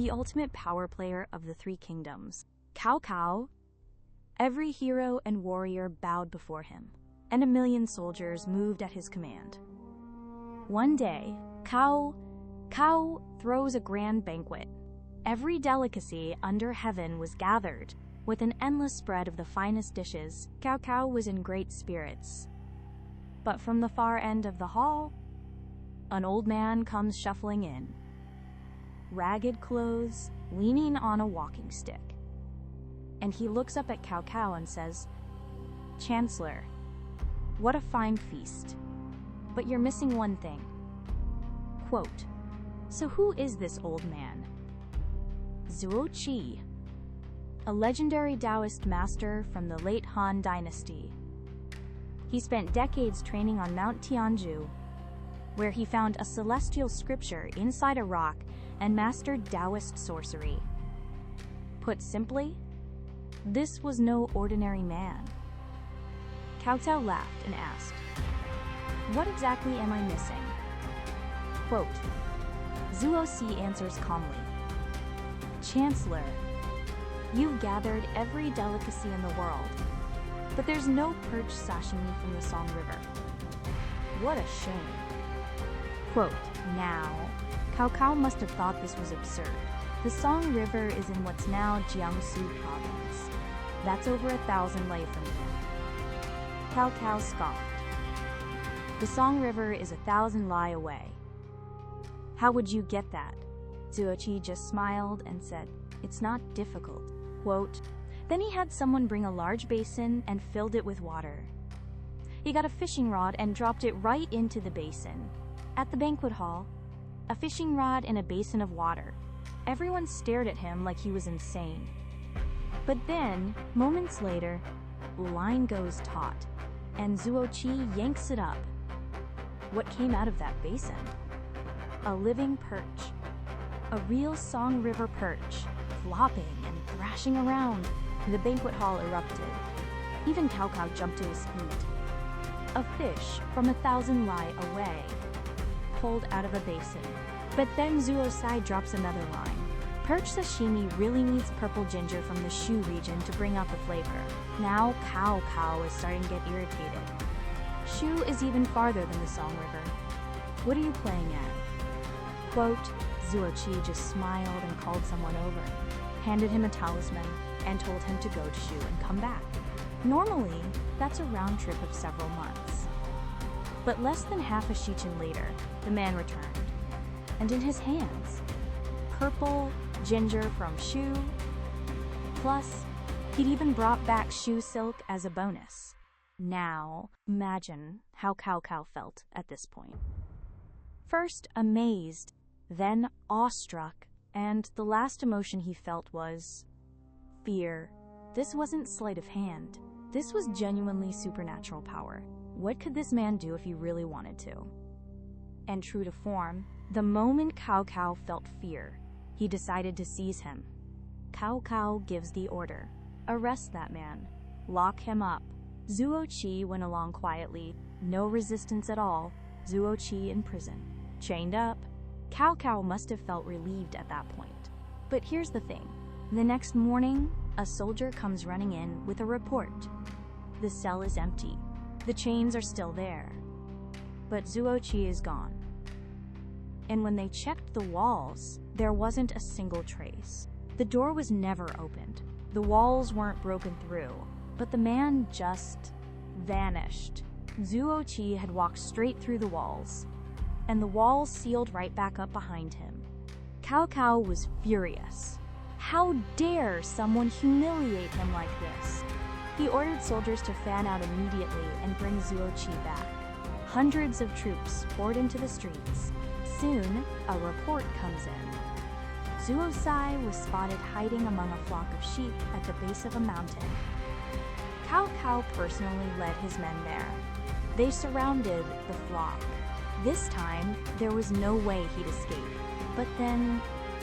the ultimate power player of the three kingdoms. Cao Cao. Every hero and warrior bowed before him, and 1,000,000 soldiers moved at his command. One day, Cao throws a grand banquet. Every delicacy under heaven was gathered. With an endless spread of the finest dishes, Cao Cao was in great spirits. But from the far end of the hall, an old man comes shuffling in. Ragged clothes, leaning on a walking stick. And he looks up at Cao Cao and says, "Chancellor, what a fine feast. But you're missing one thing." Quote, "So who is this old man?" Zuo Ci, a legendary Taoist master from the late Han Dynasty. He spent decades training on Mount Tianzhu, where he found a celestial scripture inside a rock and mastered Taoist sorcery. Put simply, this was no ordinary man. Cao Cao laughed and asked, "What exactly am I missing?" Quote, Zuo Ci answers calmly, "Chancellor, you've gathered every delicacy in the world, but there's no perch sashimi from the Song River. What a shame." Quote, now, Cao Cao must have thought this was absurd. The Song River is in what's now Jiangsu province. That's over 1,000 li from here. Cao Cao scoffed. The Song River is 1,000 li away. How would you get that? Zuo Ci just smiled and said, "It's not difficult." Quote, then he had someone bring a large basin and filled it with water. He got a fishing rod and dropped it right into the basin. At the banquet hall, a fishing rod and a basin of water. Everyone stared at him like he was insane. But then, moments later, line goes taut, and Zuo Ci yanks it up. What came out of that basin? A living perch. A real Song River perch, flopping and thrashing around. The banquet hall erupted. Even Cao Cao jumped to his feet. A fish from 1,000 li away, pulled out of a basin. But then Zuo Ci drops another line. Perch sashimi really needs purple ginger from the Shu region to bring out the flavor. Now Cao Cao is starting to get irritated. Shu is even farther than the Song River. What are you playing at? Quote, Zuo Ci just smiled and called someone over, handed him a talisman, and told him to go to Shu and come back. Normally, that's a round trip of several months. But less than half a shichen later, the man returned. And in his hands, purple ginger from Shu, plus he'd even brought back Shu silk as a bonus. Now, imagine how Cao Cao felt at this point. First, amazed, then awestruck, and the last emotion he felt was fear. This wasn't sleight of hand. This was genuinely supernatural power. What could this man do if he really wanted to? And true to form, the moment Cao Cao felt fear, he decided to seize him. Cao Cao gives the order. Arrest that man. Lock him up. Zuo Ci went along quietly. No resistance at all. Zuo Ci in prison. Chained up. Cao Cao must have felt relieved at that point. But here's the thing. The next morning, a soldier comes running in with a report. The cell is empty. The chains are still there. But Zuo Ci is gone. And when they checked the walls, there wasn't a single trace. The door was never opened. The walls weren't broken through, but the man just vanished. Zuo Ci had walked straight through the walls, and the walls sealed right back up behind him. Cao Cao was furious. How dare someone humiliate him like this? He ordered soldiers to fan out immediately and bring Zuo Ci back. Hundreds of troops poured into the streets. Soon, a report comes in. Zuo Ci was spotted hiding among a flock of sheep at the base of a mountain. Cao Cao personally led his men there. They surrounded the flock. This time, there was no way he'd escape. But then,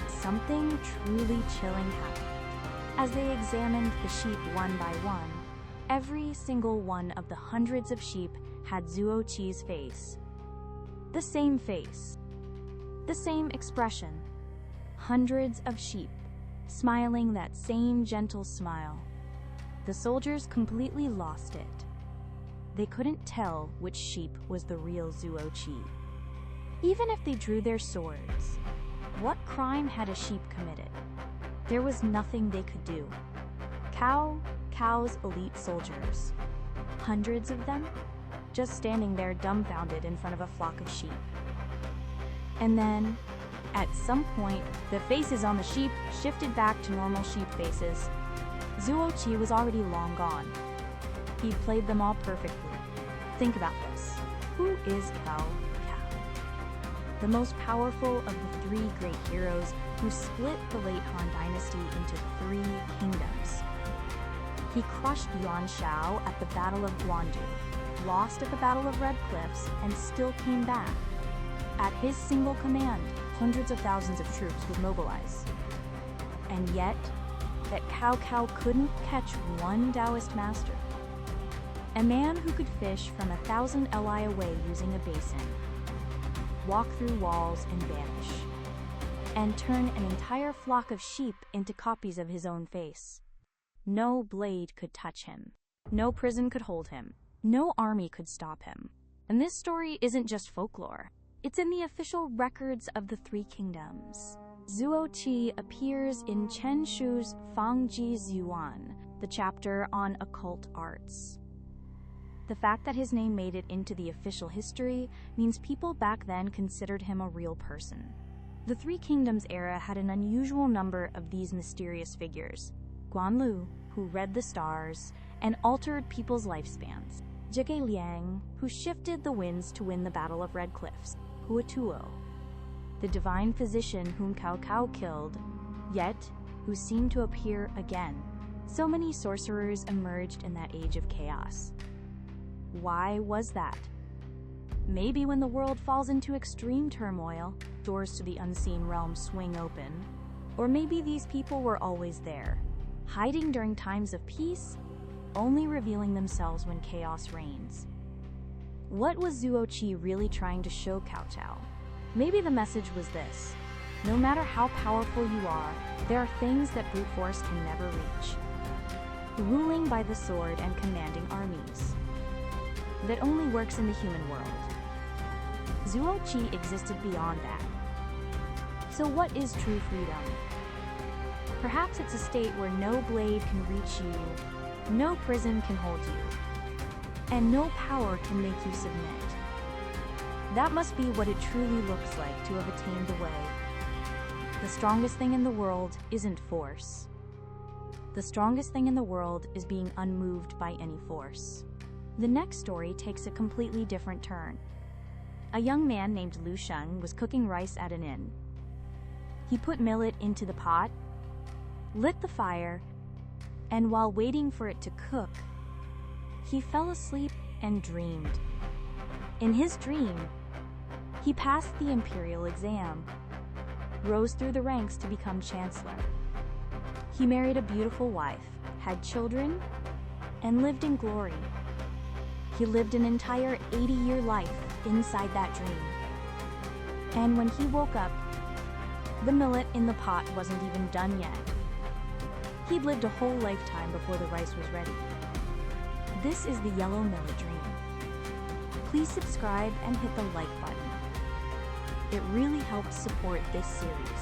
something truly chilling happened. As they examined the sheep one by one, every single one of the hundreds of sheep had Zuo Ci's face. The same face. The same expression. Hundreds of sheep, smiling that same gentle smile. The soldiers completely lost it. They couldn't tell which sheep was the real Zuo Ci. Even if they drew their swords, what crime had a sheep committed? There was nothing they could do. Cao Cao's elite soldiers, hundreds of them, just standing there dumbfounded in front of a flock of sheep. And then, at some point, the faces on the sheep shifted back to normal sheep faces. Zuo Ci was already long gone. He'd played them all perfectly. Think about this. Who is Cao Cao? The most powerful of the three great heroes who split the late Han Dynasty into 3 kingdoms. He crushed Yuan Shao at the Battle of Guandu, lost at the Battle of Red Cliffs, and still came back. At his single command, hundreds of thousands of troops would mobilize. And yet, that Cao Cao couldn't catch one Taoist master. A man who could fish from 1,000 li away using a basin, walk through walls and vanish, and turn an entire flock of sheep into copies of his own face. No blade could touch him. No prison could hold him. No army could stop him. And this story isn't just folklore. It's in the official records of the 3 kingdoms. Zuo Ci appears in Chen Shu's Fangji Ziyuan, the chapter on occult arts. The fact that his name made it into the official history means people back then considered him a real person. The 3 Kingdoms era had an unusual number of these mysterious figures. Guanlu, who read the stars and altered people's lifespans. Zhuge Liang, who shifted the winds to win the Battle of Red Cliffs. Huatuo, the divine physician whom Cao Cao killed, yet who seemed to appear again. So many sorcerers emerged in that age of chaos. Why was that? Maybe when the world falls into extreme turmoil, doors to the unseen realm swing open. Or maybe these people were always there, hiding during times of peace, only revealing themselves when chaos reigns. What was Zuo Ci really trying to show Cao Cao? Maybe the message was this: no matter how powerful you are, there are things that brute force can never reach. Ruling by the sword and commanding armies. That only works in the human world. Zuo Ci existed beyond that. So what is true freedom? Perhaps it's a state where no blade can reach you, no prison can hold you, and no power can make you submit. That must be what it truly looks like to have attained the way. The strongest thing in the world isn't force. The strongest thing in the world is being unmoved by any force. The next story takes a completely different turn. A young man named Lu Sheng was cooking rice at an inn. He put millet into the pot, lit the fire, and while waiting for it to cook, he fell asleep and dreamed. In his dream, he passed the imperial exam, rose through the ranks to become chancellor. He married a beautiful wife, had children, and lived in glory. He lived an entire 80-year life inside that dream. And when he woke up, the millet in the pot wasn't even done yet. He'd lived a whole lifetime before the rice was ready. This is the Yellow Millet Dream. Please subscribe and hit the like button. It really helps support this series.